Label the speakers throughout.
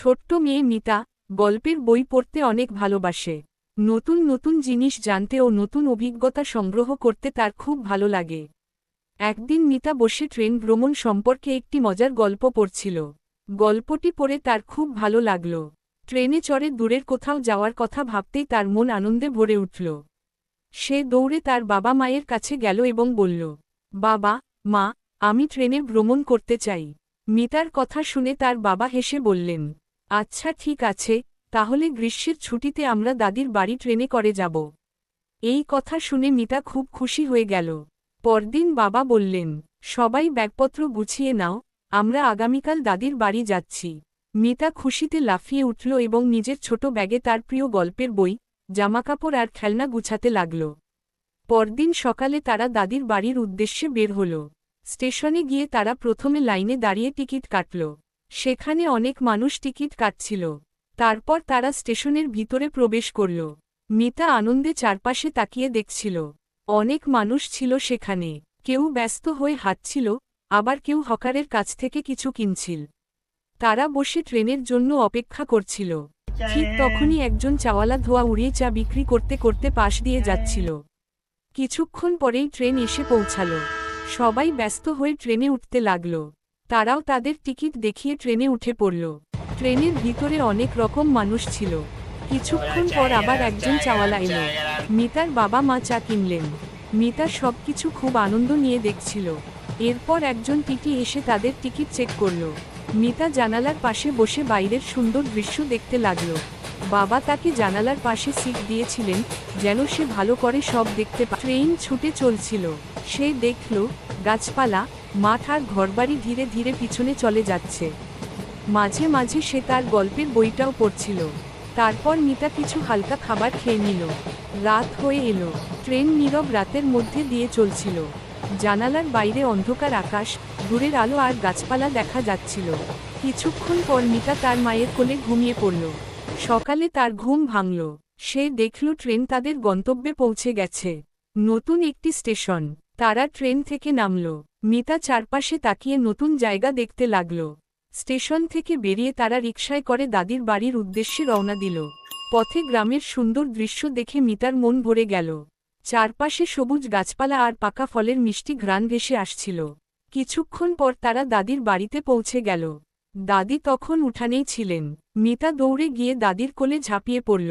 Speaker 1: ছোট্ট মেয়ে মিতা গল্পের বই পড়তে অনেক ভালোবাসে। নতুন নতুন জিনিস জানতে ও নতুন অভিজ্ঞতা সংগ্রহ করতে তার খুব ভালো লাগে। একদিন মিতা বসে ট্রেন ভ্রমণ সম্পর্কে একটি মজার গল্প পড়ছিল। গল্পটি পড়ে তার খুব ভালো লাগল। ট্রেনে চড়ে দূরের কোথাও যাওয়ার কথা ভাবতেই তার মন আনন্দে ভরে উঠল। সে দৌড়ে তার বাবা মায়ের কাছে গেল এবং বলল, বাবা, মা, আমি ট্রেনে ভ্রমণ করতে চাই। মিতার কথা শুনে তার বাবা হেসে বললেন, আচ্ছা ঠিক আছে, তাহলে গ্রীষ্মের ছুটিতে আমরা দাদির বাড়ি ট্রেনে করে যাব। এই কথা শুনে মিতা খুব খুশি হয়ে গেল। পরদিন বাবা বললেন, সবাই ব্যাগপত্র গুছিয়ে নাও, আমরা আগামীকাল দাদির বাড়ি যাচ্ছি। মিতা খুশিতে লাফিয়ে উঠল এবং নিজের ছোট ব্যাগে তার প্রিয় গল্পের বই, জামাকাপড় আর খেলনা গুছাতে লাগল। পরদিন সকালে তারা দাদির বাড়ির উদ্দেশ্যে বের হল। স্টেশনে গিয়ে তারা প্রথমে লাইনে দাঁড়িয়ে টিকিট কাটল। সেখানে অনেক মানুষ টিকিট কাটছিল। তারপর তারা স্টেশনের ভিতরে প্রবেশ করল। মিতা আনন্দে চারপাশে তাকিয়ে দেখছিল। অনেক মানুষ ছিল সেখানে। কেউ ব্যস্ত হয়ে হাঁটছিল, আবার কেউ হকারের কাছ থেকে কিছু কিনছিল। তারা বসে ট্রেনের জন্য অপেক্ষা করছিল। ঠিক তখনই একজন চাওয়ালা ধোয়া উড়িয়ে চা বিক্রি করতে করতে পাশ দিয়ে যাচ্ছিল। কিছুক্ষণ পরেই ট্রেন এসে পৌঁছাল। সবাই ব্যস্ত হয়ে ট্রেনে উঠতে লাগল। তারাও তাদের টিকিট দেখিয়ে ট্রেনে উঠে পড়ল। ট্রেনের ভিতরে অনেক রকম মানুষ ছিল। কিছুক্ষণ পর আবার একজন চাওয়ালা এলো। মিতার বাবা মা চা কিনলেন। মিতা সবকিছু খুব আনন্দ নিয়ে দেখছিল। এরপর একজন টিটি এসে তাদের টিকিট চেক করল। মিতা জানালার পাশে বসে বাইরের সুন্দর দৃশ্য দেখতে লাগল। বাবা তাকে জানালার পাশে সিট দিয়েছিলেন, যেন সে ভালো করে সব দেখতে পায়। ট্রেন ছুটে চলছিল। সে দেখল, গাছপালা, মাঠ আর ঘরবাড়ি ধীরে ধীরে পিছনে চলে যাচ্ছে। মাঝে মাঝে সে তার গল্পের বইটাও পড়ছিল। তারপর মিতা কিছু হালকা খাবার খেয়ে নিল। রাত হয়ে এলো। ট্রেন নীরব রাতের মধ্যে দিয়ে চলছিল। জানালার বাইরে অন্ধকার আকাশ, দূরের আলো আর গাছপালা দেখা যাচ্ছিল। কিছুক্ষণ পর মিতা তার মায়ের কোলে ঘুমিয়ে পড়ল। সকালে তার ঘুম ভাঙল। সে দেখল ট্রেন তাদের গন্তব্যে পৌঁছে গেছে। নতুন একটি স্টেশন। তারা ট্রেন থেকে নামল। মিতা চারপাশে তাকিয়ে নতুন জায়গা দেখতে লাগল। স্টেশন থেকে বেরিয়ে তারা রিকশায় করে দাদির বাড়ির উদ্দেশ্যে রওনা দিল। পথে গ্রামের সুন্দর দৃশ্য দেখে মিতার মন ভরে গেল। চারপাশে সবুজ গাছপালা আর পাকা ফলের মিষ্টি ঘ্রাণ ভেসে আসছিল। কিছুক্ষণ পর তারা দাদির বাড়িতে পৌঁছে গেল। দাদি তখন উঠানেই ছিলেন। মিতা দৌড়ে গিয়ে দাদির কোলে ঝাঁপিয়ে পড়ল।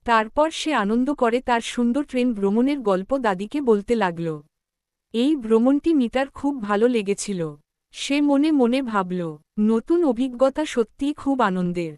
Speaker 1: তারপর সে আনন্দ করে তার সুন্দর ট্রেন ভ্রমণের গল্প দাদিকে বলতে লাগল। এই ভ্রমণটি মিতার খুব ভালো লেগেছিল। সে মনে মনে ভাবল, নতুন অভিজ্ঞতা সত্যিই খুব আনন্দের।